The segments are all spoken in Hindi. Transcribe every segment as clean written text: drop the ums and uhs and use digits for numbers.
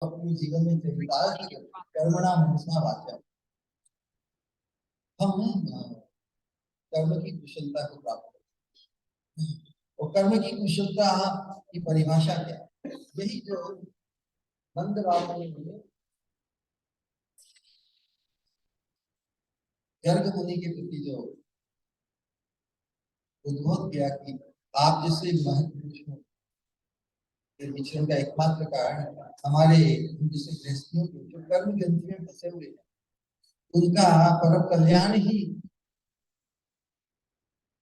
अपने जीवन में चरितार्थ कर्मणा मनसा वाचा, हम कर्म की कुशलता को प्राप्त करते हैं। और कर्म की कुशलता की परिभाषा क्या है? यही जो मंद बाबू ने गर्ग मुनि के प्रति जो उद्बोध किया कि आप जैसे महत्पुरुष हो, विचरण का एकमात्र कारण हमारे जैसे गृहस्थियों के जो कर्म ग्रंथि में फंसे हुए हैं उनका परम कल्याण ही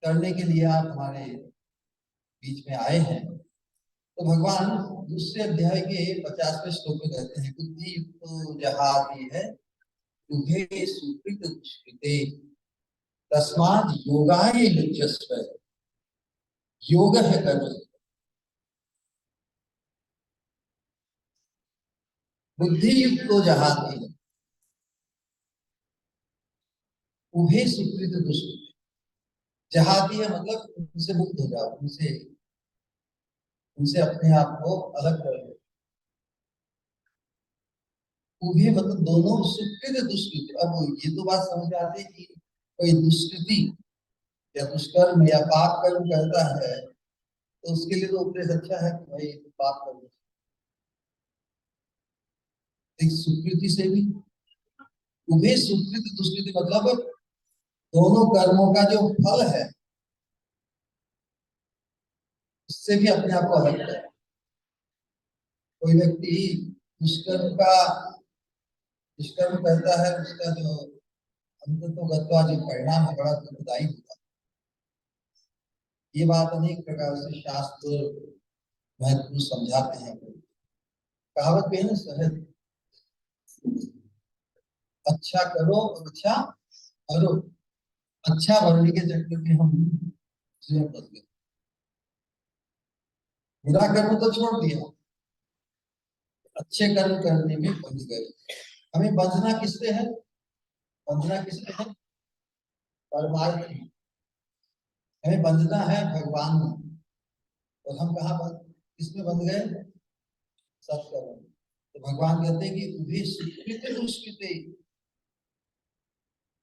करने के लिए आप हमारे बीच में आए हैं। तो भगवान दूसरे अध्याय के 50वें श्लोक में कहते हैं, बुद्धि युक्तो जहाति है उभे सुकृत दुष्कृते तस्मात् योगाय युज्यस्व। योग है कर्म, बुद्धि युक्तो जहाति है उभे सुकृत दुष्कृते। जहाती है मतलब उनसे मुक्त हो जाओ, उनसे उनसे अपने आप को अलग कर लो। उभे मतलब दोनों, सुकृत दुष्कृत। अब ये तो बात समझ आती है कि कोई दुष्कृति या दुष्कर्म या पाप कर्म करता है तो उसके लिए तो उपदेश अच्छा है कि भाई पाप कर लो। एक सुकृति से भी उभे सुकृत दुष्कृति मतलब दोनों कर्मों का जो फल है उससे भी अपने आप को अलग करे। कोई व्यक्ति दुष्कर्म का दुष्कर्म करता है, उसका जो अंततोगत्वा जो परिणाम है बड़ा दुखदायी होता है। ये बात अनेक प्रकार से शास्त्र महत्व समझाते हैं। कहावत है ना, सहज अच्छा करो अच्छा करो। अच्छा बनने के चक्कर में हम स्वयं फंस गए, बुरा कर्म तो छोड़ दिया, अच्छे कर्म करने में बंध गए। हमें बंधना किससे है? बंधना किससे है? परमार्थ में। हमें बंधना है भगवान में। और हम कहाँ बंध, किसमें बंध गए? सत्कर्म। तो भगवान कहते हैं कि उभे सुकृत दुष्कृते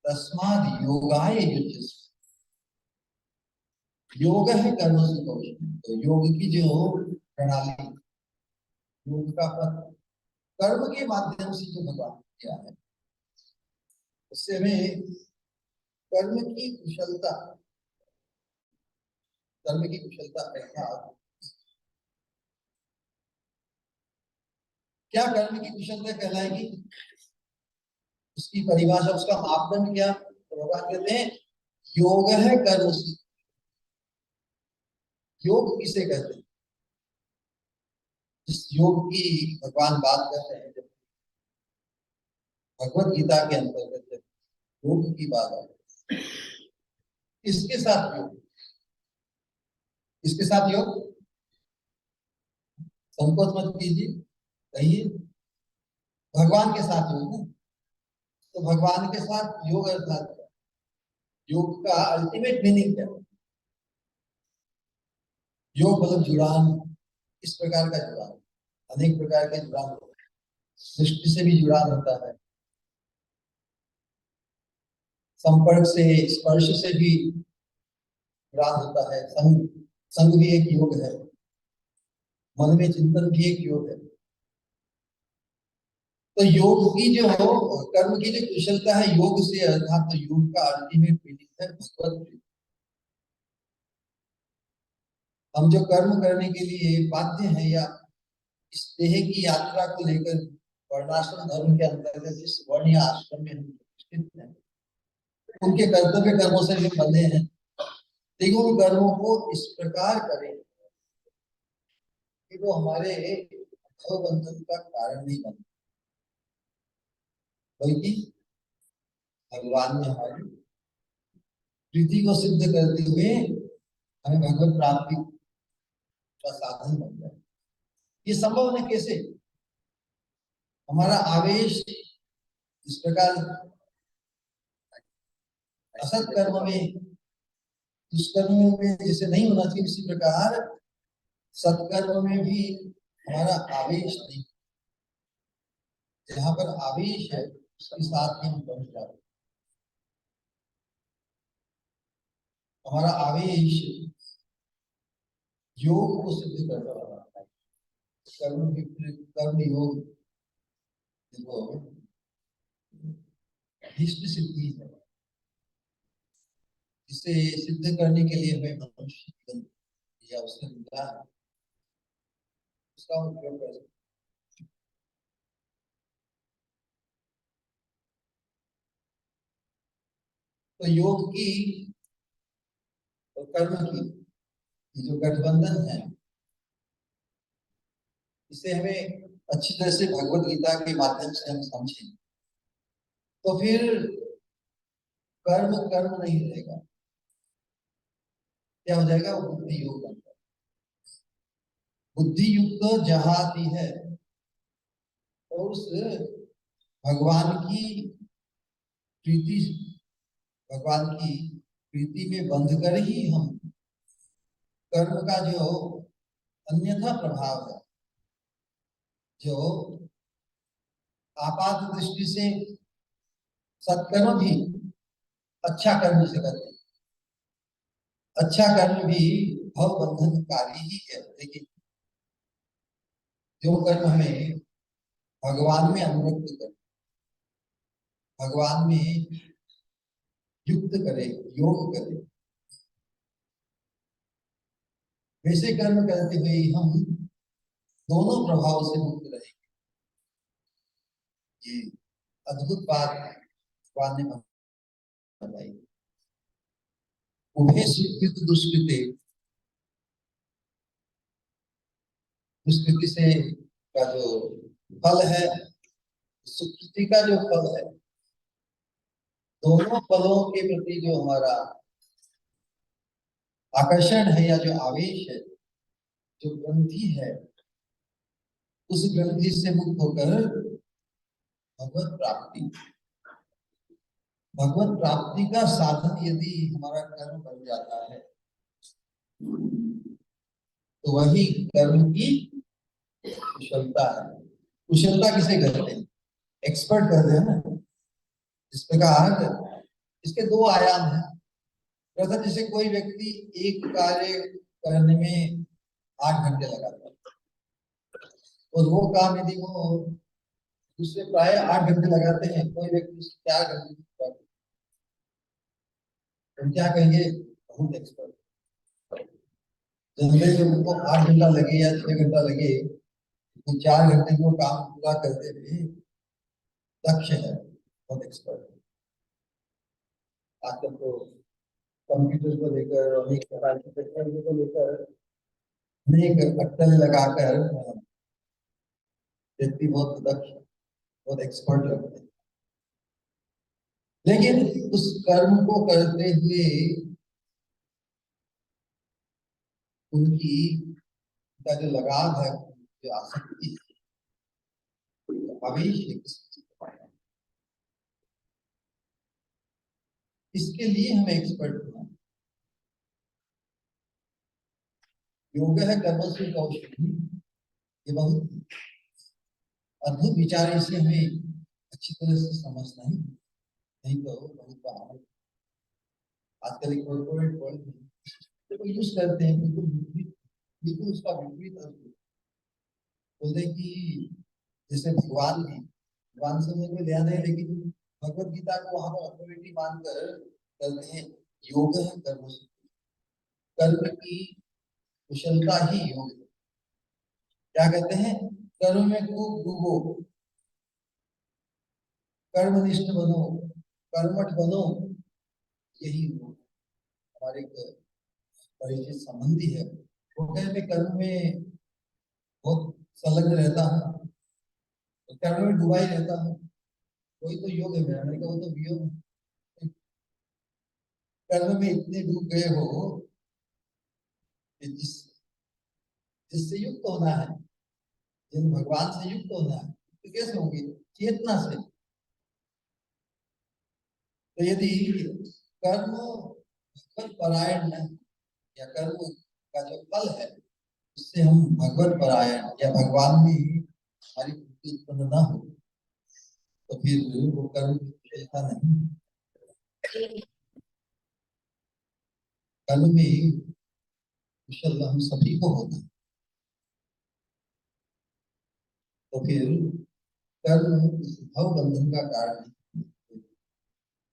तस्माद् योगाय युज्यस्व। योग है कर्म से कौशल। तो योग की जो प्रणाली, योग का पथ कर्म के माध्यम से जो भगवान ने किया है उससे हमें कर्म की कुशलता, कर्म की कुशलता अर्थात क्या कर्म की कुशलता कहलाएगी, उसकी परिभाषा, उसका मापदंड क्या? तो भगवान कहते हैं योग है कर्म से। योग किसे कहते हैं? इस योग की भगवान बात कर रहे हैं जब भगवत गीता के अंतर्गत जब योग की बात है, इसके साथ योग, इसके साथ योग, संकोच मत कीजिए, कहिए भगवान के साथ योग ना। तो भगवान के साथ योग अर्थात योग का अल्टीमेट मीनिंग क्या है? योग मतलब जुड़ान। इस प्रकार का जुड़ान, अनेक प्रकार के जुड़ान होते हैं। सृष्टि से भी जुड़ान होता है, संपर्क से स्पर्श से भी जुड़ान होता है, संग संग भी एक योग है, मन में चिंतन भी एक योग है। तो योग की जो कर्म की जो कुशलता है योग से, अर्थात तो योग का अल्टीमेट मीनिंग है भगवत प्रीति। हम जो कर्म करने के लिए बाध्य हैं या इस देह की यात्रा को लेकर वर्णाश्रम धर्म के अंतर्गत जिस वर्ण या आश्रम में हम प्रतिष्ठित हैं उनके कर्तव्य कर्मों से हम बंधे हैं। लेकिन उन कर्मों को इस प्रकार करें कि वो हमारे भव बंधन का कारण नहीं बने, बल्कि भगवान में हमारी प्रीति को सिद्ध करते हुए हमें भगवत प्राप्ति का साधन बन जाए। ये संभव है कैसे? हमारा आवेश इस प्रकार असत कर्म में, दुष्कर्म में जैसे नहीं होना चाहिए, इसी प्रकार सत्कर्म में भी हमारा आवेश नहीं। जहाँ पर आवेश है उसके साथ ही हम पहुंच जाते हैं। हमारा आवेश योग को सिद्ध करता रहता है। कर्म योग देखो इष्ट सिद्धि है, जिसे सिद्ध करने के लिए हमें मनुष्य जीवन या उससे मिला है, उसका उपयोग कर सकते। तो योग की और कर्म की ये जो गठबंधन है, इसे हमें अच्छी तरह से भगवत गीता के माध्यम से हम समझें तो फिर कर्म कर्म नहीं रहेगा, क्या हो जाएगा, वो बुद्धि योग बन जाएगा। बुद्धि युक्त जहाँ आती है और उस भगवान की प्रीति, भगवान की प्रीति में बंध कर ही हम कर्म का जो अन्यथा प्रभाव है, जो आपात दृष्टि से सत्कर्म भी अच्छा कर्म से करते हैं, अच्छा कर्म भी भव बंधनकारी ही है, लेकिन जो कर्म हमें भगवान में अनुरक्त करे, भगवान में युक्त करे, योग करे, वैसे कर्म करते हुए हम दोनों प्रभाव से मुक्त रहेंगे। ये अद्भुत बात भगवान ने बताई। उभे सुकृत दुष्कृते, दुष्कृति से का जो फल है, सुकृति का जो फल है, दोनों फलों के प्रति जो हमारा आकर्षण है या जो आवेश है, जो ग्रंथि है, उस ग्रंथि से मुक्त होकर भगवत प्राप्ति, भगवत प्राप्ति का साधन यदि हमारा कर्म बन जाता है तो वही कर्म की कुशलता है। कुशलता किसे कहते हैं, एक्सपर्ट कहते हैं ना। इस प्रकार इसके दो आयाम हैं। प्रथम, जैसे कोई व्यक्ति एक कार्य करने में 8 घंटे लगाता है और वो काम यदि वो दूसरे प्राय 8 घंटे लगाते हैं, कोई व्यक्ति 4 घंटे करता है, तो क्या कहेंगे, बहुत एक्सपर्ट। जनरली उनको 8 घंटा लगे या 6 घंटा लगे, तो 4 घंटे में वो काम पूरा करते हुए दक्ष है, बहुत एक्सपर्ट है। आजकल तो कंप्यूटर को लेकर अनेक प्रकार की टेक्नोलॉजी को लेकर अनेक अटकलें लगाकर व्यक्ति बहुत दक्ष, बहुत एक्सपर्ट लगते हैं। लेकिन उस कर्म को करते हुए उनकी का जो लगाव है, जो आसक्ति है, आवेश है, इसके लिए हमें एक्सपर्ट होना। योग है कर्म से कौशल, ये बहुत अद्भुत विचार, इसे हमें अच्छी तरह से समझना ही, नहीं तो बहुत बार आजकल एक कॉर्पोरेट वर्ल्ड में तो यूज करते हैं, बिल्कुल विपरीत, बिल्कुल उसका विपरीत अर्थ बोलते हैं कि जैसे भगवान ने, भगवान से हमें कोई लेना है, लेकिन भगवत गीता को वहां पर अथॉरिटी मानकर कहते हैं योग है कर्म से, कर्म की कुशलता ही योग है। क्या कहते हैं, कर्म में खूब डूबो, कर्मनिष्ठ बनो, कर्मठ बनो, यही हमारे एक परिचित संबंधी है। वो कहते कर्म में बहुत संलग्न रहता हूँ, तो कर्म में डूबा ही रहता हूँ, कोई तो योग है मेरा, मैंने कहा वो तो वियोग है। कर्म में इतने डूब गए हो कि जिससे युक्त होना है, जिन भगवान से युक्त होना है, तो कैसे होंगे, चेतना से। तो यदि कर्म भगवत परायण न, या कर्म का जो फल है उससे हम भगवत परायण या भगवान में हमारी बुद्धि उत्पन्न न हो, तो फिर वो कर्म की कुशलता नहीं। कर्म में कुशल हम सभी को होना है। तो फिर कर्म इस भव बंधन का कारण है।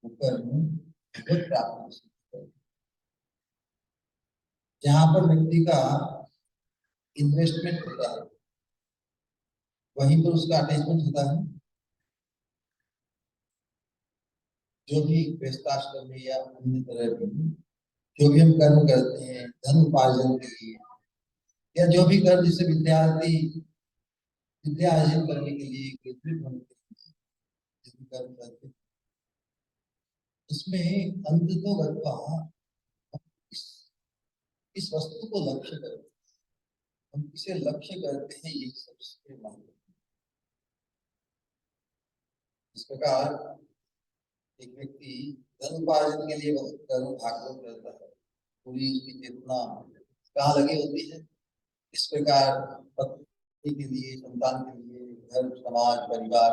वो कर्म भगवत प्राप्ति को सिद्ध करता है। जहाँ पर व्यक्ति का इन्वेस्टमेंट होता है वहीं पर उसका अटैचमेंट होता है। जो भी गृहस्थाश्रम में या अन्य तरह की जो भी हम कर्म करते हैं धन उपार्जन के लिए या जो भी कर्म जिससे विद्यार्थी विद्या अर्जित करने के लिए ग्रेजुएट होने के लिए जो भी कर्म करते हैं उसमें अंत तो गत्वा इस, इस वस्तु को लक्ष्य करते हैं। हम किसे लक्ष्य करते हैं ये सबसे महत्वपूर्ण। इस प्रकार एक व्यक्ति धन उपार्जन के लिए बहुत कर्म भागवत करता है पूरी उसकी चेतना कहाँ लगी होती है। इस प्रकार पत्नी के लिए संतान के लिए घर समाज परिवार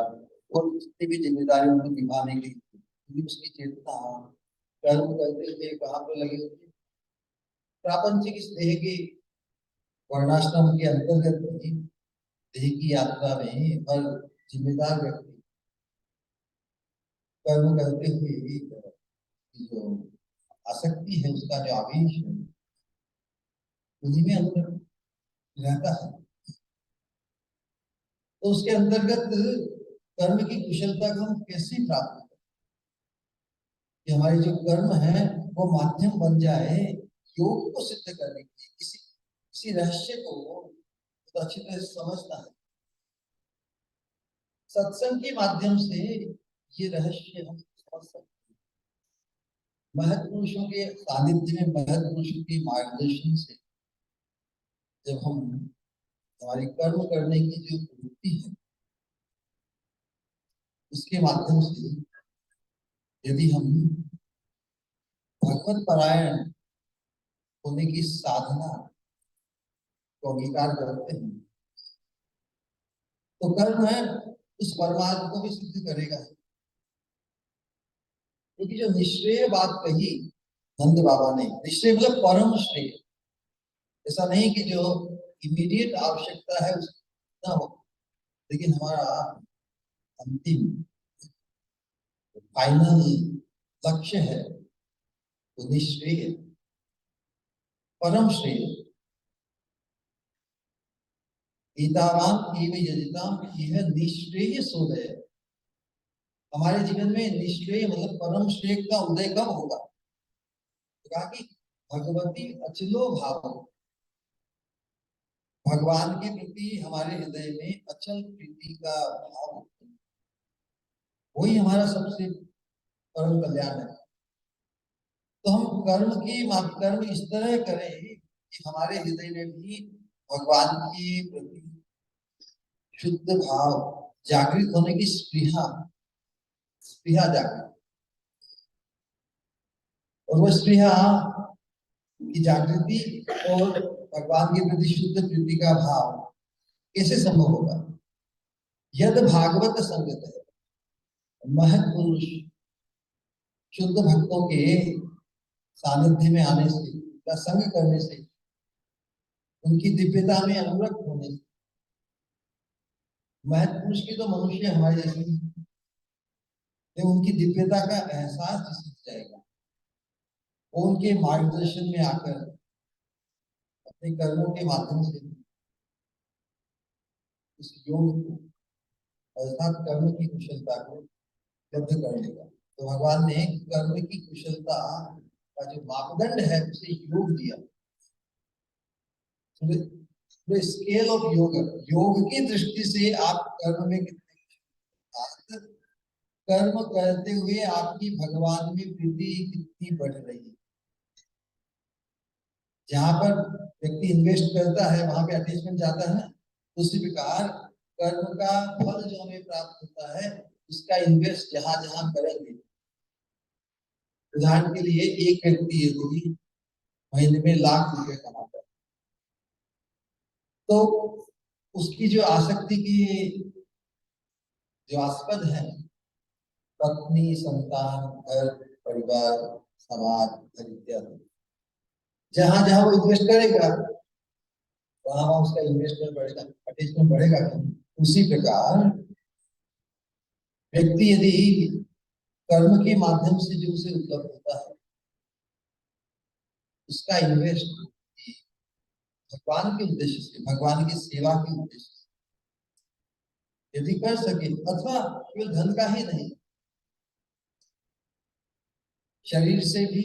और जितनी भी जिम्मेदारियों को निभाने के लिए पूरी उसकी चेतना कर्म करते हुए कहाँ पर लगी होती है। प्रापंचिक इस देह के वर्णाश्रम के अंतर्गत भी देह की यात्रा में हर जिम्मेदार व्यक्ति कर्म करते हुए जो आसक्ति है उसका जो आवेश है उन्हीं में अंतर रहता है। तो उसके अंतर्गत कर्म की कुशलता को हम कैसे प्राप्त करें कि हमारे जो कर्म है वो माध्यम बन जाए योग को सिद्ध करने के लिए। किसी रहस्य को तो अच्छी तरह से समझना है। सत्संग के माध्यम से ये रहस्य हम समझ सकते हैं। महत् पुरुषों के सानिध्य में महत् पुरुषों के मार्गदर्शन से जब हम हमारी कर्म करने की जो प्रवृत्ति है उसके माध्यम से यदि हम भगवत परायण होने की साधना को अंगीकार करते हैं तो कर्म है उस परमात्मा को भी सिद्ध करेगा। क्योंकि जो निश्रेय बात कही नंद बाबा ने, निश्रेय मतलब परम श्रेय। ऐसा नहीं कि जो इमीडिएट आवश्यकता है उसका हो, लेकिन हमारा अंतिम फाइनल लक्ष्य है तो निश्रेय परम श्रेय। एतावान एव यजिताम यह निश्रेय सोदय। हमारे जीवन में निश्रेय मतलब परम श्रेय का उदय कब होगा। तो कहा कि भगवती अचलो भाव, भगवान के प्रति हमारे हृदय में अचल प्रीति का भाव, वही हमारा सबसे परम कल्याण है। तो हम कर्म इस तरह करें कि हमारे हृदय में भी भगवान के प्रति शुद्ध भाव जागृत होने की स्पृहा स्पृहा जागृत, और वो स्पृहा की जागृति और भगवान के प्रति शुद्ध प्रीति का भाव कैसे संभव होगा। यद भागवत संगत है, महत् पुरुष शुद्ध भक्तों के सानिध्य में आने से या संग करने से, उनकी दिव्यता में अनुरक्त होने से, महत् पुरुष की तो मनुष्य हमारे जैसे उनकी दिव्यता का एहसास जिसे जाएगा वो उनके मार्गदर्शन में आकर अपने कर्मों के माध्यम से इस योग को अर्थात कर्म की कुशलता को सिद्ध कर लेगा। तो भगवान ने कर्म की कुशलता का जो मापदंड है उसे योग दिया। स्केल ऑफ योग, योग की दृष्टि से आप कर्म में कितने कर्म करते हुए आपकी भगवान में प्रीति कितनी बढ़ रही है। जहां पर व्यक्ति इन्वेस्ट करता है वहां पे अटैचमेंट जाता है ना। उसी प्रकार कर्म का फल जो हमें प्राप्त होता है उसका इन्वेस्ट जहां जहां करेंगे। उदाहरण के लिए एक व्यक्ति यदि महीने में ₹1,00,000 कमाता है तो उसकी जो आसक्ति की जो आस्पद है पत्नी, संतान, घर, परिवार, समाज, धन इत्यादि। जहां जहां वो इन्वेस्ट करेगा वहां वहां उसका इन्वेस्टमेंट बढ़ेगा, अटैचमेंट बढ़ेगा। उसी प्रकार व्यक्ति यदि कर्म के माध्यम से जो उसे उपलब्ध होता है उसका इन्वेस्ट भगवान के उद्देश्य से, भगवान की सेवा के उद्देश्य से यदि कर सके, अथवा केवल धन का ही नहीं, शरीर से भी,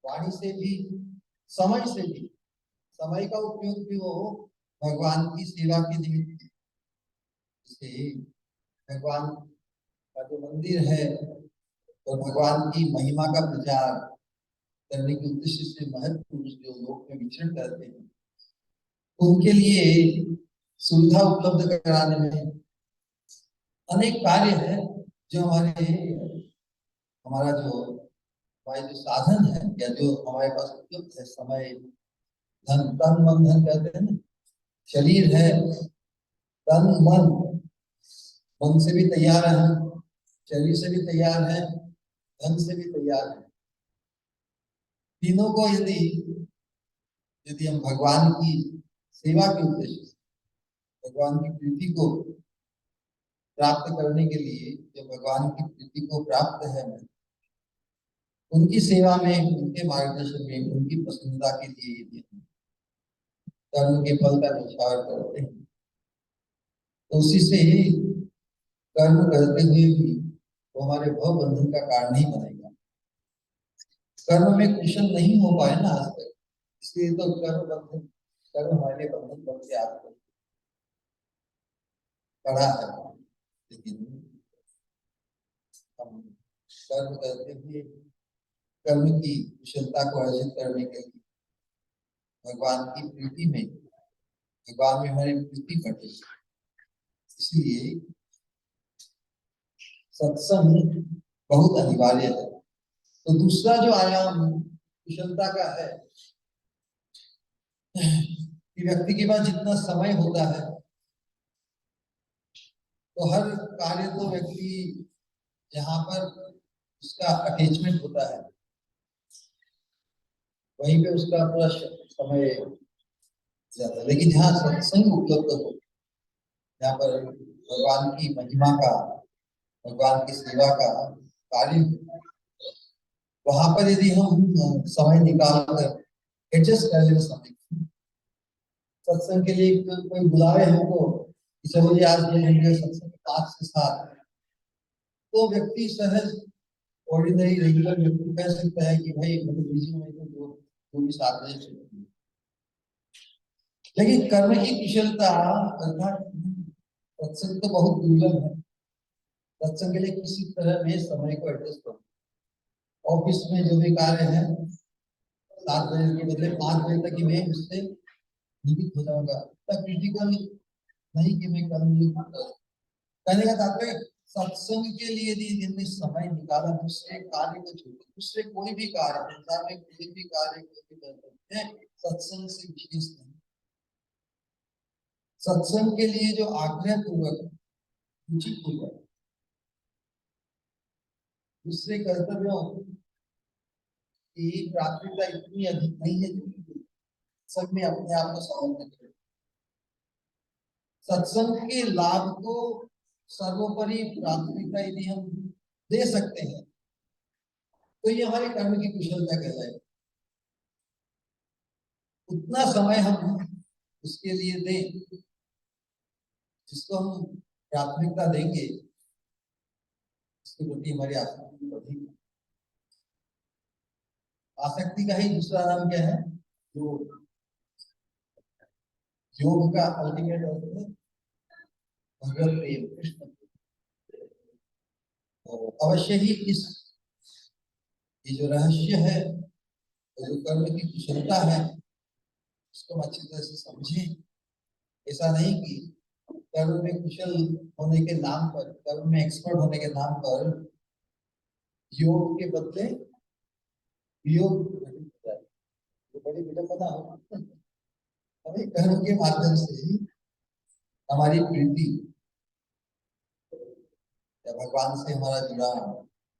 वाणी से भी, समय से भी, समय का उपयोग भी वो भगवान की सेवा के निमित्त, जैसे भगवान का जो मंदिर है और भगवान की महिमा का प्रचार करने के उद्देश्य से महत्व पुरुष जो लोग में विचरण करते हैं उनके लिए सुविधा उपलब्ध कराने में अनेक कार्य है। जो हमारा जो हमारे जो साधन है या जो हमारे पास उपलब्ध है, समय, धन, तन मन धन कहते हैं ना, शरीर है, तन मन, मन से भी तैयार है, शरीर से भी तैयार है, धन से भी तैयार है। तीनों को यदि यदि हम भगवान की सेवा के उद्देश्य से, भगवान की प्रीति को प्राप्त करने के लिए, जो भगवान की प्रीति को प्राप्त है हमें, उनकी सेवा में, उनके मार्गदर्शन में, उनकी प्रसन्नता के लिए यदि हम कर्म के फल का निछावर करते हैं तो उसी से ही कर्म करते हुए भी वो हमारे भव बंधन का कारण ही बनेगा। कर्म में कुशल नहीं हो पाए ना आज तक, इसलिए तो कर्म हमारे बंधन बन के आज तक पड़ा है। लेकिन हम कर्म करते हुए कर्म की कुशलता को अर्जित करने के लिए भगवान की प्रीति में, भगवान में हमारी प्रीति बढ़े, इसलिए सत्संग बहुत अनिवार्य है। तो दूसरा जो आयाम कुशलता का है कि व्यक्ति के पास जितना समय होता है तो हर कार्य तो व्यक्ति जहां पर उसका अटैचमेंट होता है वहीं पे उसका पूरा समय जाता है। लेकिन जहाँ सत्संग उपलब्ध हो, जहाँ पर भगवान की महिमा का, भगवान की सेवा का कार्य, वहां पर यदि हम समय निकाल कर एडजस्ट कर ले समय, सत्संग के लिए कोई बुलावे हमको कि चलो जी आज 2 घंटे सत्संग 5 से 7, तो व्यक्ति सहज ऑर्डिनरी रेगुलर व्यक्ति कह सकता है कि भाई मतलब बिजी हूँ, तो जो भी 7 बजे छुट्टी। लेकिन कर्म की कुशलता अर्थात सत्संग तो बहुत दुर्लभ है। सत्संग के लिए किसी तरह में समय को एडजस्ट करो। ऑफिस में जो भी कार्य है 7 बजे के बदले 5 बजे तक ही मैं उससे निवृत्त हो जाऊंगा, तब क्रिटिकल नहीं कि मैं कल कहने का तात्पर्य सत्संग के लिए यदि जिनने समय निकाला, दूसरे कार्य को छोड़, दूसरे कोई भी कार्य, संसार में कोई भी कार्य कोई भी कर सकते हैं, सत्संग से विशेष नहीं। सत्संग के लिए जो आग्रह पूर्वक, रुचि पूर्वक दूसरे कर्तव्यों की प्राथमिकता इतनी अधिक नहीं है सब में अपने आप को समर्पित करें। सत्संग के लाभ को सर्वोपरि प्राथमिकता यदि हम दे सकते हैं तो ये हमारे कर्म की कुशलता कहलाएगी। उतना समय हम उसके लिए दें जिसको हम प्राथमिकता देंगे, उसके प्रति हमारी आसक्ति बढ़ेगी। आसक्ति का ही दूसरा नाम क्या है? योग। योग का अल्टीमेट अर्थ है भगवत प्रेम, कृष्ण। तो अवश्य ही इस ये जो रहस्य है, जो कर्म की कुशलता है, उसको अच्छी तरह से समझें। ऐसा नहीं कि कर्म में कुशल होने के नाम पर, कर्म में एक्सपर्ट होने के नाम पर योग के बदले वियोग तो बड़ी विडंबना हो। हमें कर्म के माध्यम से ही हमारी प्रीति या भगवान से हमारा जुड़ाव,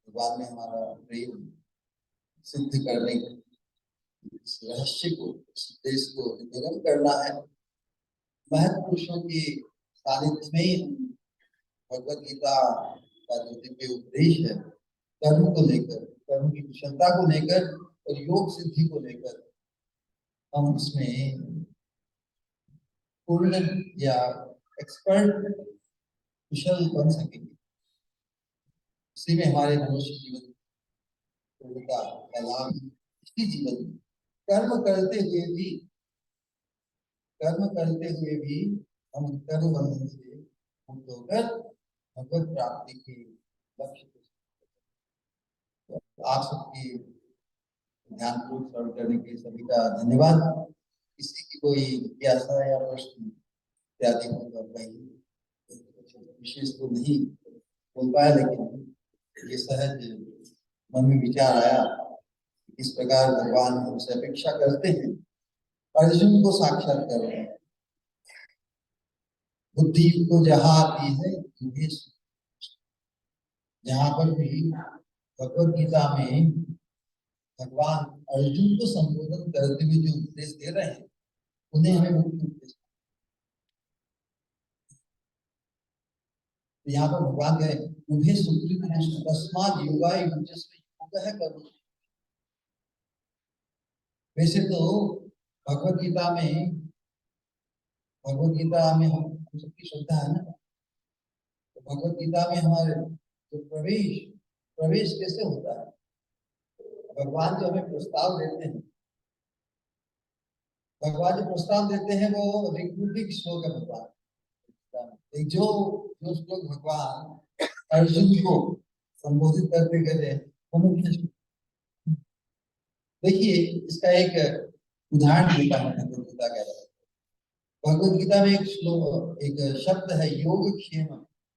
भगवान में हमारा प्रेम सिद्ध करने के इस रहस्य को, इस उद्देश्य को निगम करना है। महत् पुरुषों की सानिध्य में ही भगवत गीता का जो दिव्य उपदेश है, कर्म को लेकर, कर्म की कुशलता को लेकर और योग सिद्धि को लेकर हम उसमें पूर्ण या एक्सपर्ट कुशल बन सकेंगे। उसी में हमारे मनुष्य जीवन का लाभ, इसी जीवन में कर्म करते हुए भी हम कर्म बंधन से मुक्त होकर भगवत प्राप्ति के लक्ष्य को, आप सबकी ध्यान पूर्वक श्रवण करने के सभी का धन्यवाद। किसी की कोई जिज्ञासा या प्रश्न इत्यादि हो तो कहीं विशेष तो नहीं बोल पाया, लेकिन ये सहज मन में विचार आया, इस प्रकार भगवान हमसे अपेक्षा करते हैं, अर्जुन को साक्षात कर रहे हैं। बुद्धि को जहाँ आती है, जहाँ पर भी भगवत गीता में भगवान अर्जुन को संबोधन करते हुए जो उपदेश दे रहे हैं, उन्हें हमें मुख्य उपदेश, यहाँ पर भगवान कहे उन्हें सुकृत तस्मात् योगाय युज्यस्व योगः कर्म। वैसे तो भगवत गीता में हम सबकी श्रद्धा है ना, तो भगवत गीता में हमारे जो प्रवेश कैसे होता है, भगवान जो हमें प्रस्ताव देते हैं, वो ऋग्वेदिक श्लोक है। भगवान जो श्लोक भगवान अर्जुन को संबोधित करते गए, देखिए इसका एक उदाहरण देता हूँ। भगवत गीता में एक श्लोक, एक शब्द है योगक्षेम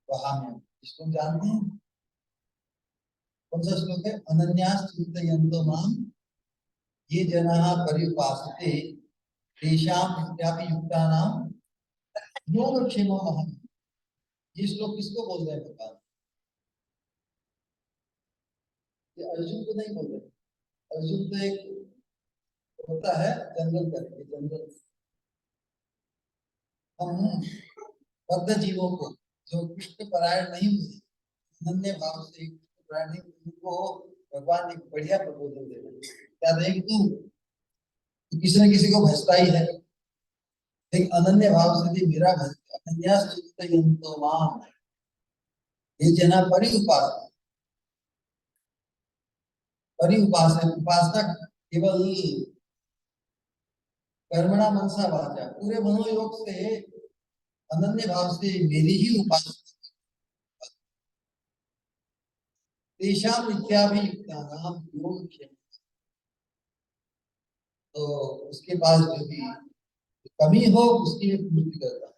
वहाम्यहम्, इसको जानते हैं? कौन सा श्लोक है? अनन्यास चिन्तयन्तो मां ये जनाः पर्युपासते तेषां नित्यापि युक्तानां योगक्षेमं वहाम्यहम्। ये श्लोक किसको बोल रहे हैं भगवान? ये अर्जुन को नहीं बोल रहे। अर्जुन तो एक होता है जनरल करके, जनरल हम बद्ध जीवों को जो कृष्ण परायण नहीं हुए, अनन्य भाव से कृष्ण परायण नहीं, उनको भगवान एक बढ़िया प्रपोजल दे रहे हैं। क्या देंगे? तू किसी न किसी को भजता ही है, एक अनन्य भाव से भी मेरा भजता, अनन्यास चिन्तयन्तो मां ये जना उपासना केवल कर्मणा मनसा वाचा, पूरे मनोयोग से अनन्य भाव से मेरी ही उपासना, तेषां नित्याभियुक्तानां योगक्षेमम्। तो उसके पास जो भी कमी हो उसकी भी पूर्ति करता है।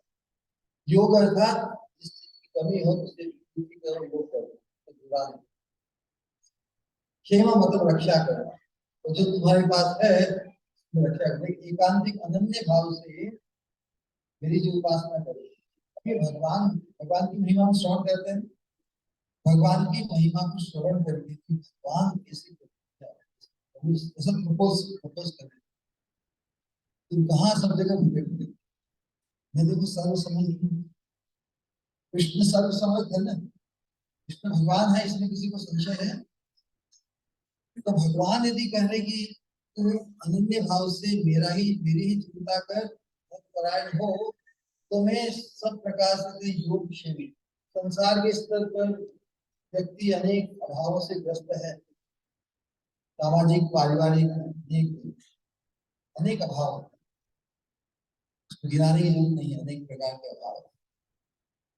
योग अर्थात जिस चीज की कमी हो उससे पूर्ति करो, योग करो। क्षेम मतलब रक्षा करना, तो जो तुम्हारे पास है रक्षा करने, एकांतिक अनन्य भाव से मेरी जो उपासना करो। अभी भगवान की महिमा को श्रवण करते हैं, भगवान की महिमा को श्रवण करके भगवान कैसे प्रपोज कर, तुम कहाँ सब जगह घूमे, मैं देखो सर्व समझ, कृष्ण सर्व समझ है ना, कृष्ण भगवान है, इसमें किसी को संशय है? तो भगवान यदि कह रहे कि तू अनन्य भाव से मेरी ही चिंता कर, परायण हो, तो मैं सब प्रकार से योग क्षेमी। संसार के स्तर पर व्यक्ति अनेक अभावों से ग्रस्त है, सामाजिक पारिवारिक अनेक अभाव, गिनाने की जरूरत नहीं है, अनेक प्रकार के अभाव।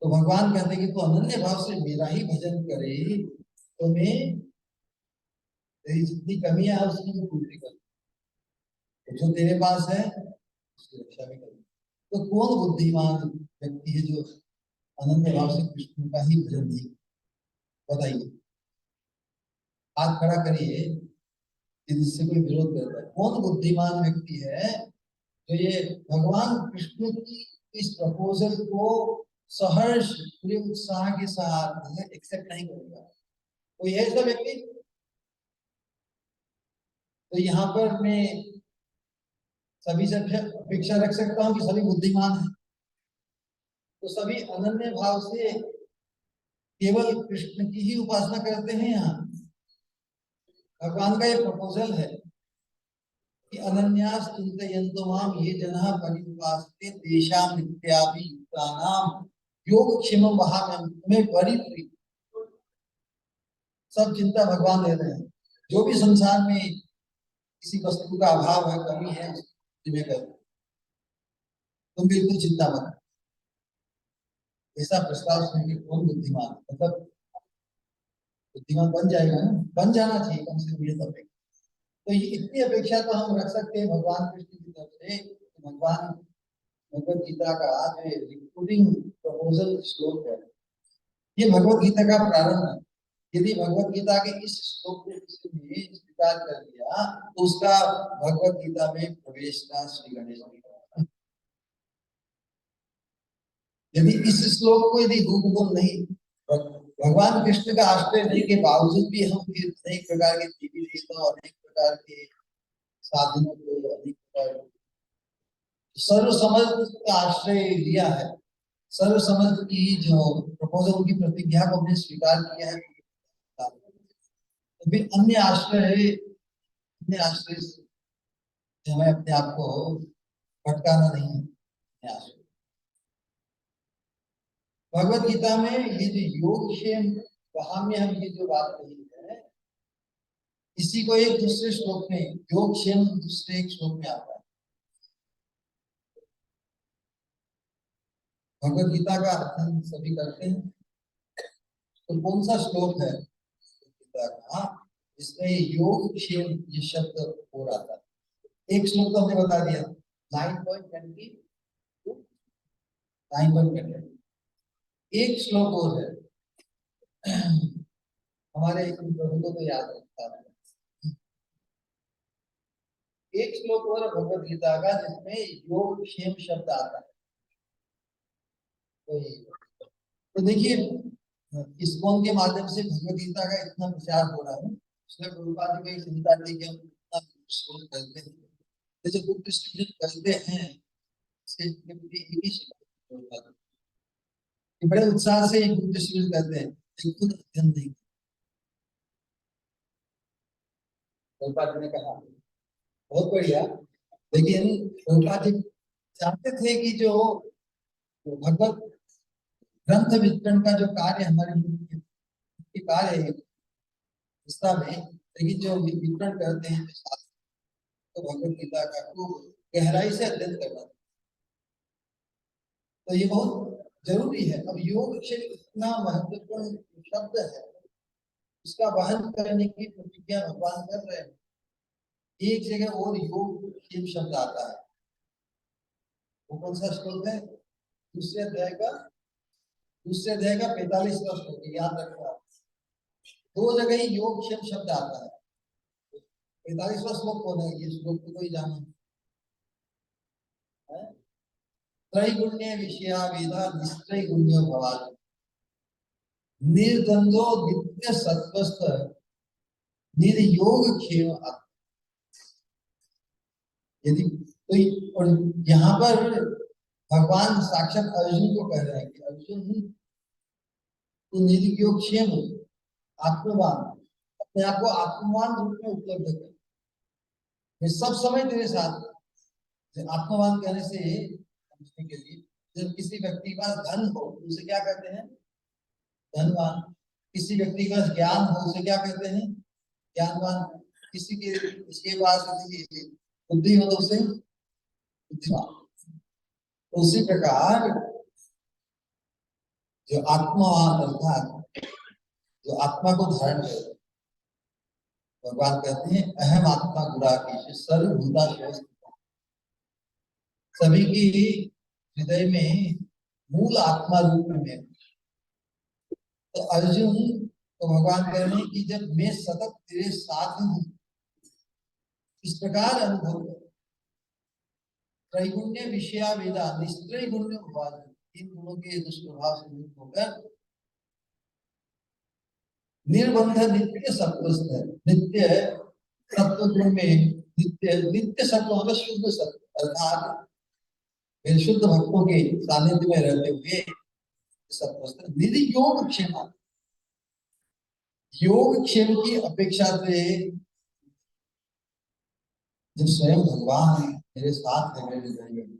तो भगवान कहते हैं कि तू अनन्य भाव से मेरा ही भजन करे, तो मैं तेरी जितनी कमियां है उसकी भी पूर्ति कर, तो जो तेरे पास है उसकी रक्षा भी कर। तो कौन बुद्धिमान व्यक्ति है जो अनन्य भाव से कृष्ण का ही भजन नहीं? बताइए, हाथ खड़ा करिए जिससे कोई विरोध करता है। कौन बुद्धिमान व्यक्ति है जो ये भगवान कृष्ण की इस प्रपोजल को सहर्ष पूरे उत्साह के साथ एक्सेप्ट नहीं करेगा। कोई है ऐसा व्यक्ति? तो यहाँ पर मैं सभी से अपेक्षा रख सकता हूँ कि सभी बुद्धिमान हैं, तो सभी अनन्य भाव से केवल कृष्ण की ही उपासना करते हैं। यहाँ भगवान का ये प्रपोजल है कि अनन्यास चिंतयन्तो माम ये जनाः पर्युपासते तेषां नित्यापि युक्तानां योगक्षेमं वहाम्यहम्। तुम्हें बड़ी सब चिंता भगवान दे रहे हैं। जो भी संसार में किसी वस्तु का अभाव है, कमी है, तुम्हें कर तुम बिल्कुल चिंता मत। ऐसा प्रस्ताव सुन के कौन बुद्धिमान, मतलब बुद्धिमान बन जाएगा ना, बन जाना चाहिए कम से कम ये सब। तो ये इतनी अपेक्षा तो हम रख सकते हैं भगवान कृष्ण की तरफ से। भगवान भगवत गीता का जो रिक्रूटिंग प्रपोजल श्लोक है, ये भगवत गीता का प्रारंभ है। यदि भगवत गीता के इस श्लोक को किसी ने स्वीकार कर दिया तो उसका भगवत गीता में प्रवेश का श्री गणेश जी। यदि इस श्लोक को यदि हूबहू नहीं, भगवान कृष्ण का आश्रय नहीं के बावजूद भी हम अनेक प्रकार के देवी देवता, अनेक प्रकार के साधनों को, अनेक प्रकार सर्व समझ का आश्रय लिया है, सर्व समझ की जो प्रपोजल की प्रतिज्ञा को हमने स्वीकार किया है, तो फिर अन्य आश्रय, अन्य आश्रय से हमें अपने आप को भटकाना नहीं है। भगवत गीता में ये जो योग क्षेम वहां में हम ये जो बात कही है, इसी को एक दूसरे श्लोक में योग क्षेम दूसरे एक श्लोक में आता है। भगवत गीता का अध्ययन सभी करते हैं, तो कौन सा श्लोक है गीता का इसमें योग क्षेम ये शब्द हो रहा था? एक श्लोक तो हमने बता दिया 9.22, 9.20। एक श्लोक और है, हमारे प्रभु को तो याद रखता है। एक श्लोक और भगवत गीता का जिसमें योग क्षेम शब्द आता है। तो देखिए इस्कॉन के माध्यम से भगवत गीता का इतना प्रचार हो रहा है, इसलिए प्रभुपाद जी को चिंता थी कि हम इतना श्लोक करते हैं, जैसे बुक डिस्ट्रीब्यूशन करते हैं, इसके प्रति एक ही शिकायत, बड़े उत्साह से बुक डिस्ट्रीब्यूट करते हैं, लेकिन खुद अध्ययन नहीं। प्रभुपाद जी ने कहा बहुत बढ़िया, लेकिन प्रभुपाद जी चाहते थे कि जो भगवत ग्रंथ वितरण का जो कार्य हमारे कार्य है हिस्सा में, लेकिन जो वितरण करते हैं तो भगवत गीता का खूब गहराई से अध्ययन करना, तो ये बहुत जरूरी है। अब योग क्षेत्र इतना महत्वपूर्ण शब्द है, इसका वहन करने की प्रतिज्ञा भगवान कर रहे हैं। एक जगह और योग क्षेत्र शब्द आता है, वो कौन सा श्लोक है? दूसरे अध्याय का 45वां श्लोक, याद रखना। दो जगह ही योग क्षेत्र शब्द आता है। 45वां श्लोक कौन है? ये श्लोक तो कोई जाना है। त्रैगुण्य विषया वेदा निस्त्रैगुण्यो भवात् निर्द्वंद्वो नित्य सत्वस्थ निर्योग क्षेम। यदि तो और यहाँ पर भगवान साक्षात अर्जुन को कह रहे हैं कि अर्जुन तो निर्योग क्षेम आत्मवान, अपने आप को आत्मवान रूप में उपलब्ध कर, मैं सब समय तेरे साथ। आत्मवान कहने से समझने के लिए, जब किसी व्यक्ति के पास धन हो उसे क्या कहते हैं? धनवान। किसी व्यक्ति के पास ज्ञान हो उसे क्या कहते हैं? ज्ञानवान। किसी के इसके पास बुद्धि हो तो उसे बुद्धिमान। तो उसी प्रकार जो आत्मवान अर्थात जो आत्मा को धारण करे, भगवान कहते हैं अहम आत्मा गुणाकेश सर्वभूता स्वस्थ, सभी की हृदय में मूल आत्मा रूप में। तो अर्जुन तो भगवान कह रहे हैं कि जब मैं सतत तेरे साथ हूं, इस प्रकार अनुभव कर। त्रैगुण्य विषया वेदा निस्त्रैगुण्य भवान्, इन गुणों के दुष्प्रभाव से मुक्त होकर निर्बंध नित्य सत्वस्थ है। नित्य सत्व गुण में नित्य नित्य सत्व मतलब शुद्ध सत्व, अर्थात मेरे शुद्ध भक्तों के सानिध्य में रहते हुए सत्वस्थ निधि योग क्षेम। योग क्षेम की अपेक्षा से जब स्वयं भगवान मेरे साथ है, मेरे हृदय में,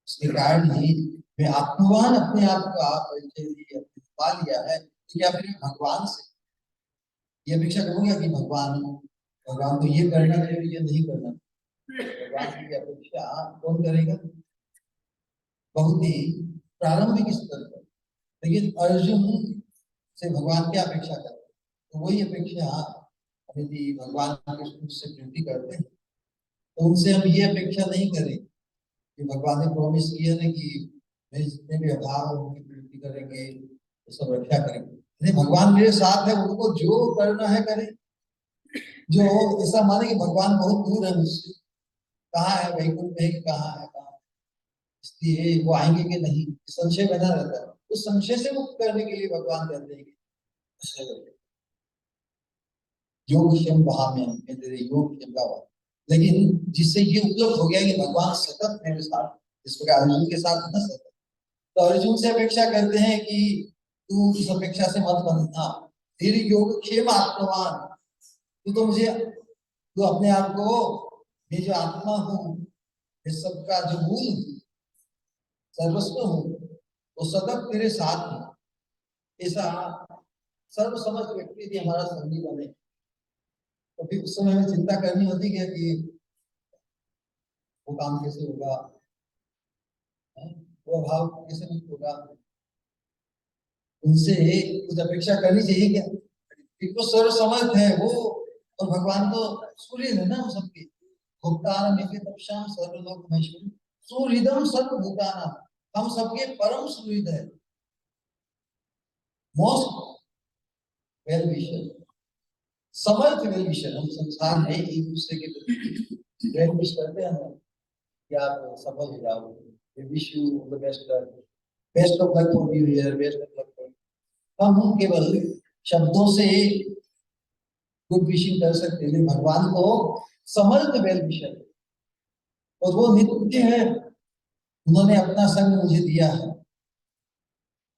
उसके कारण ही मैं आत्मवान अपने आप का परिचय दिया, पा लिया है। तो क्या फिर भगवान से ये अपेक्षा करूंगा कि भगवान भगवान को ये करना है, ये नहीं करना। भगवान की अपेक्षा कौन करेगा? बहुत ही प्रारंभिक स्तर पर। लेकिन अर्जुन से भगवान क्या अपेक्षा करते हैं? तो वही अपेक्षा यदि भगवान कृष्ण से प्रीति करते हैं तो उनसे हम ये अपेक्षा नहीं करें कि भगवान ने प्रॉमिस किया ना कि मेरे जितने भी अभाव है उनकी प्रीति करेंगे, तो सब रक्षा करेंगे। नहीं, भगवान मेरे साथ है, उनको जो करना है करें। जो ऐसा माने कि भगवान बहुत दूर है मुझसे, कहाँ है, वैकुंठ में कहाँ है, कहाँ है, इसलिए वो आएंगे कि नहीं, संशय बना रहता है। उस संशय से मुक्त करने के लिए भगवान कहते हैं कि योग क्षम वहां में तेरे योग क्षम का। लेकिन जिससे ये उपलब्ध हो गया कि भगवान सतत मेरे साथ, इस प्रकार अर्जुन के साथ न सतत, तो अर्जुन से अपेक्षा करते हैं कि तू इस अपेक्षा से मत बनना। तेरी योग क्षेम आत्मवान, तू तो मुझे, तू अपने आप को, ये जो आत्मा हूँ, इस सबका जो मूल सर्वस्व हूँ, वो सतत तेरे साथ है। ऐसा सर्व समस्त व्यक्ति यदि हमारा संगी बने तो फिर उस समय हमें चिंता करनी होती है कि वो काम कैसे होगा, वो भाव कैसे मुक्त होगा। उनसे कुछ अपेक्षा करनी चाहिए क्या? एक तो सर्व समर्थ है वो, और भगवान तो सूर्य है ना हम सबके। भुगतान तपस्याम सर्वलोक महेश्वरी सुहृदम सर्वभूताना, हम सबके परम सुहृद है, मोस्ट वेल विशर, समर्थ वेल विशर। हम संसार में एक दूसरे के प्रति वेल विश करते हैं कि आप सफल हो जाओ, wish you the best, best of luck for you here, best of luck for. हम केवल शब्दों से गुड विशिंग कर सकते हैं, भगवान को समर्थ वेल विशर, और वो नित्य है। उन्होंने अपना संग मुझे दिया है।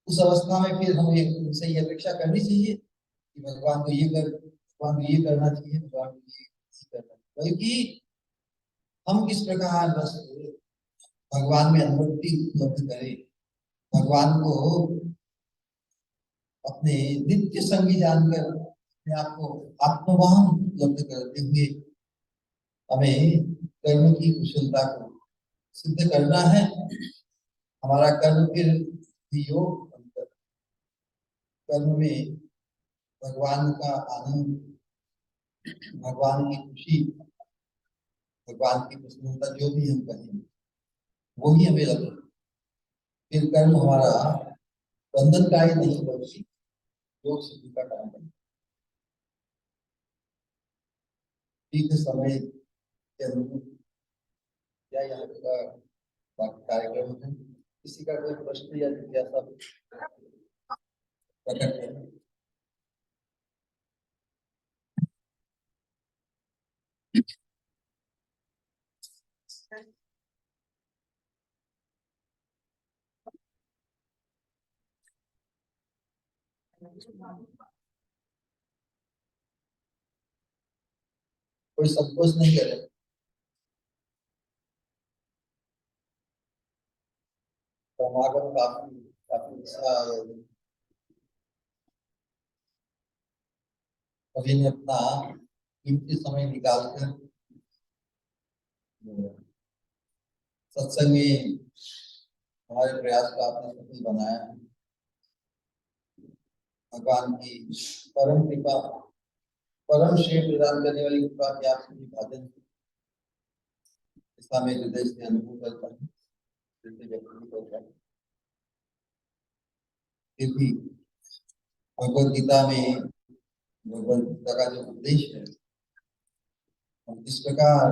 उस अवस्था में फिर हमें उनसे ये अपेक्षा करनी चाहिए कि भगवान को ये कर, भगवान को ये करना चाहिए, भगवान को ये करना चाहिए। बल्कि हम किस प्रकार बस भगवान में अनुमति उपलब्ध करें, भगवान को अपने नित्य संगी जानकर अपने आप को आत्मवान उपलब्ध करते हुए हमें कर्म की कुशलता को सिद्ध करना है। हमारा कर्म फिर योग, कर्म में भगवान का आनंद, भगवान की खुशी, भगवान की प्रसन्नता, जो भी हम कहें वो ही हमें लगे। फिर कर्म हमारा बंधनकारी नहीं बल्कि योग सिद्धि का काम है। ठीक समय के अनुरूप या यहाँ का बाकी कार्यक्रम है, किसी का कोई प्रश्न या जिज्ञासा प्रकट है? कोई संकोच नहीं करे। समागम काफी काफी अभी ने अपना कीमती समय निकालकर सत्संग में हमारे प्रयास को आपने सफल बनाया। भगवान की परम कृपा, परम श्रेय प्रदान करने वाली कृपा की आप सभी भाजन इसका मैं हृदय से अनुभव करता हूँ, व्यक्त करता हूँ। फिर भी भगवद गीता में, भगवद गीता का जो उपदेश है, हम किस प्रकार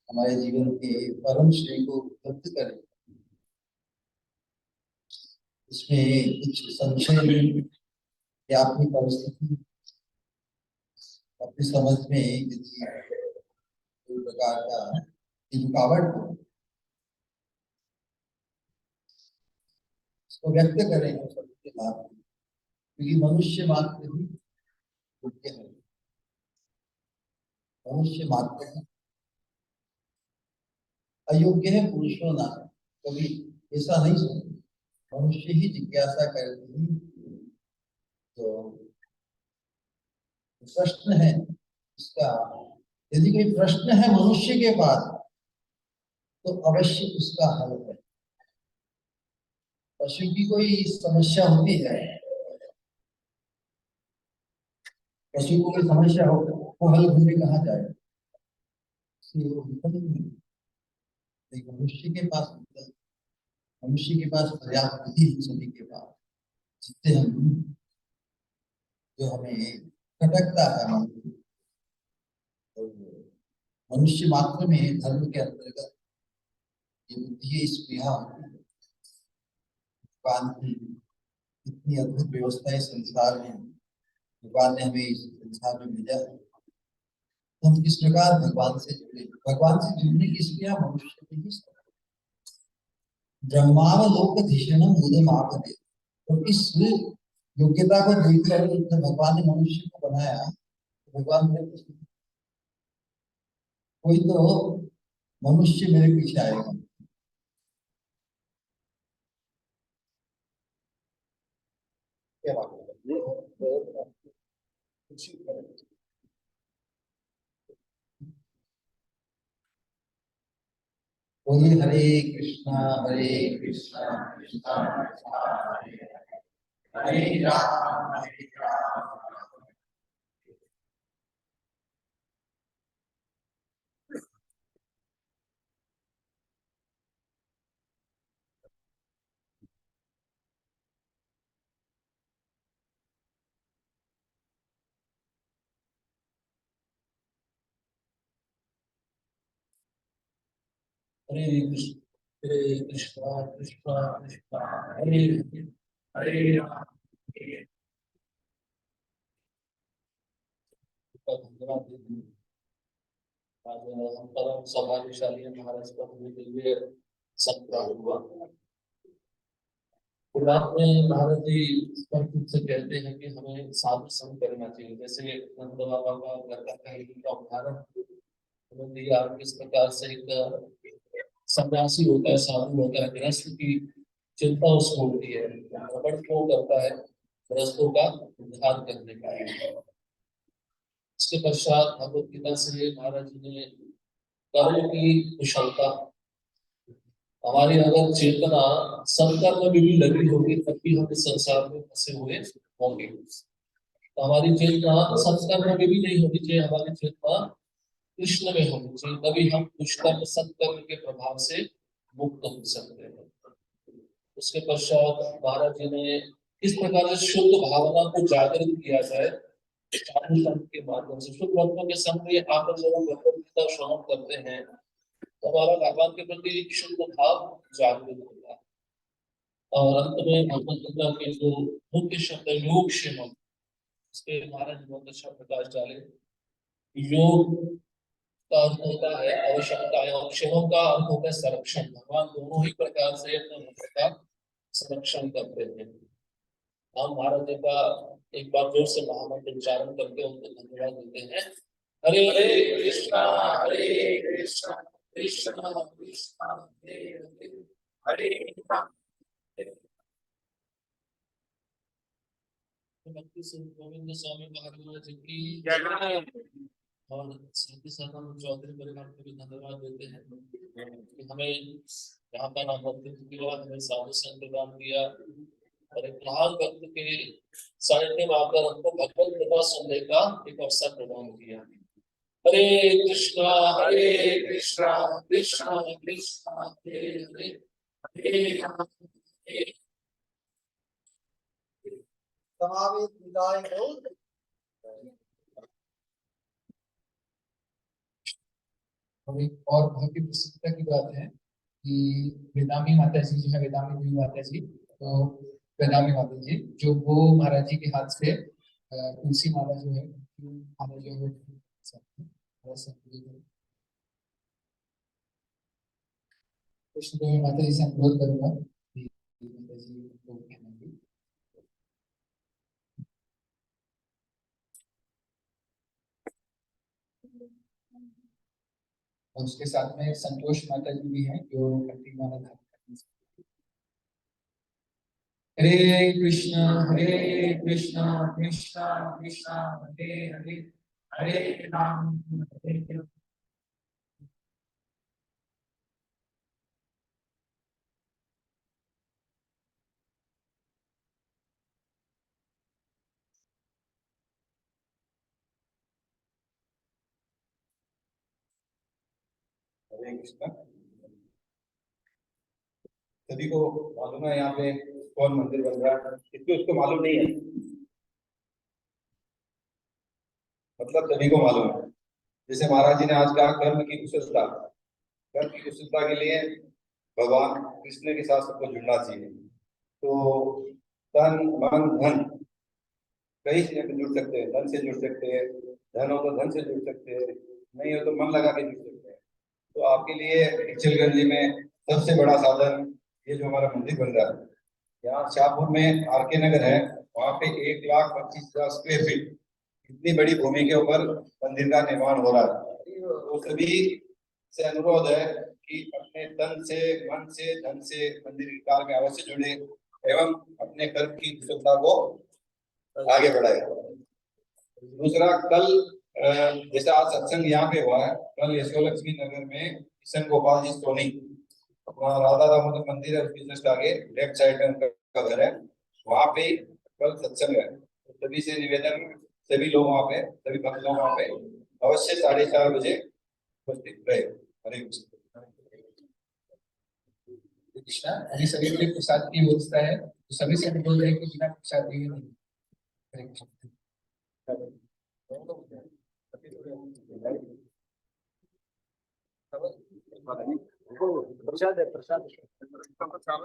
हमारे जीवन के परम श्रेय को उपलब्ध करें, इसमें कुछ संशय में या अपनी परिस्थिति अपनी समझ में यदि कोई प्रकार का रुकावट हो, इसको व्यक्त करें सबके साथ, क्योंकि मनुष्य मात्र ही योग्य है। मनुष्य मात्र ही अयोग्य है, पुरुषों ना। कभी ऐसा नहीं सोचते, मनुष्य ही जिज्ञासा करते ही। तो प्रश्न है इसका, यदि कोई प्रश्न है मनुष्य के पास तो अवश्य उसका हल है। पशु की कोई समस्या होती है, पशु को कोई समस्या हो वो हल ढूंढने कहाँ जाए, मनुष्य के पास, मनुष्य के पास पर्याप्त ही सभी के पास, जिससे हम जो हमें खटकता है मनुष्य मात्र में धर्म के अंतर्गत ये बुद्धि स्पृहा होती है। भगवान की इतनी अद्भुत व्यवस्था है संसार में, भगवान ने हमें इस संसार में भेजा है, तो हम किस प्रकार भगवान से जुड़े। भगवान से जुड़ने की स्पृहा मनुष्य में ही ब्रह्मावलोकधिषणम मुदमापदे। और इस योग्यता को देखकर जब भगवान ने मनुष्य को बनाया, तो भगवान ने कोई तो मनुष्य मेरे पीछे आएगा। क्या बात है? बोलिए हरे कृष्णा कृष्णा कृष्णा हरे हरे राम हरे राम। हरे कृष्णा कृष्णा कृष्णा हरे हरे राम। धन्यवाद। आज हम परम सौभाग्यशाली महाराज का होने के लिए सत्कार हुआ। पुराण में महाराज जी स्पष्ट रूप से कहते हैं कि हमें साधु संग करना चाहिए। जैसे नंद बाबा का घर का उदाहरण हमें दिया, किस प्रकार से एक सन्यासी होता है, साधु होता है, गृहस्थ की चिंता उसको होती है, भ्रमण क्यों करता है, गृहस्थों का उद्धार करने का है। इसके पश्चात भगवत गीता से महाराज जी ने कर्म की कुशलता, हमारी अगर चेतना सत्कर्म में भी लगी होगी तब भी हम इस संसार में फंसे हुए होंगे। तो हमारी चेतना सत्कर्म में भी नहीं होनी चाहिए, हमारी चेतना कृष्ण में होनी चाहिए, तभी हम दुष्कर्म सत्कर्म के प्रभाव से मुक्त हो सकते हैं। उसके पश्चात महाराज जी ने किस प्रकार से शुद्ध भावना को जागृत किया जाए साधु संत के माध्यम से। शुद्ध भक्तों के संग में आकर जब हम भगवत गीता श्रवण करते हैं तो हमारा भगवान के प्रति एक शुद्ध भाव जागृत होता है। और अंत में भगवत गीता के जो मुख्य शब्द है योग क्षेमम, इसके महाराज बहुत अच्छा प्रकाश डाले। योग का अर्थ होता है आवश्यकता और क्षेमम का अर्थ होता है संरक्षण। भगवान दोनों ही प्रकार से अपने भक्त का संरक्षण करते हैं। हम महाराज जी का एक बार जोर से महामंत्र उच्चारण करके उनको धन्यवाद देते हैं। हरे कृष्णा कृष्णा कृष्णा कृष्णा हरे राम। भक्ति सिंह गोविंद स्वामी महाराज की जय। और साथ ही साथ हम चौधरी परिवार को भी धन्यवाद देते हैं कि हमें यहाँ का नाम भक्ति किया, हमें साधु संत प्रदान किया और एक महान भक्त के सानिध्य में आकर हमको भगवत कथा सुनने का एक अवसर प्रदान किया। हरे कृष्णा कृष्णा कृष्णा हरे हरे हरे राम। समावेश विदाय हो। और एक और बहुत ही प्रसन्नता की बात है कि वेदामी माता जी जो है, वेदामी देवी माता जी, तो प्रणामी माता जी। जो वो महाराज जी के हाथ से तुलसी माला जो है माला जो है कुछ तो मैं माता जी से अनुरोध करूंगा कि माता जी को कहना भी। और उसके साथ में संतोष माता जी भी हैं जो कंठी माला धारण करते हैं। हरे कृष्णा कृष्णा कृष्णा हरे हरे हरे राम हरे राम। हरे कृष्णा। सभी को मालूम है यहाँ पे कौन मंदिर बन रहा है, इसलिए उसको मालूम नहीं है, मतलब सभी को मालूम है। जैसे महाराज जी ने आज कहा कर्म की कुशलता, कर्म की कुशलता के लिए भगवान कृष्ण के साथ सबको जुड़ना चाहिए। तो तन मन धन कई चीजें से जुड़ सकते हैं, धन से जुड़ सकते हैं, धन हो तो धन से जुड़ सकते हैं, नहीं हो तो मन लगा के जुड़ सकते हैं। तो आपके लिए इचलगंज में सबसे बड़ा साधन ये जो हमारा मंदिर बन रहा है, यहाँ शाहपुर में आरके नगर है, वहाँ पे 1,25,000 स्क्वायर फीट इतनी बड़ी भूमि के ऊपर मंदिर का निर्माण हो रहा है। तो सभी से अनुरोध है कि अपने तन से, मन से, धन से मंदिर के कार्य में अवश्य जुड़े एवं अपने कर्म की कुशलता को आगे बढ़ाए। दूसरा, कल जैसे आज सत्संग यहाँ पे हुआ है, कल यशोलक्ष्मी नगर में किशन गोपाल जी सोनी, अपना राधा दामोदर मंदिर है, उसके जस्ट आगे लेफ्ट साइड में उनका घर है, वहाँ पे कल सत्संग है। तो सभी से निवेदन, सभी लोग वहाँ पे, सभी भक्त लोग वहाँ पे अवश्य 4:30 बजे उपस्थित रहे। हरे कृष्णा। अभी सभी के लिए प्रसाद की व्यवस्था है, तो सभी से अनुरोध है कि बिना प्रसाद दिए नहीं। हरे कृष्ण। प्रसाद है, प्रसाद प्रसाद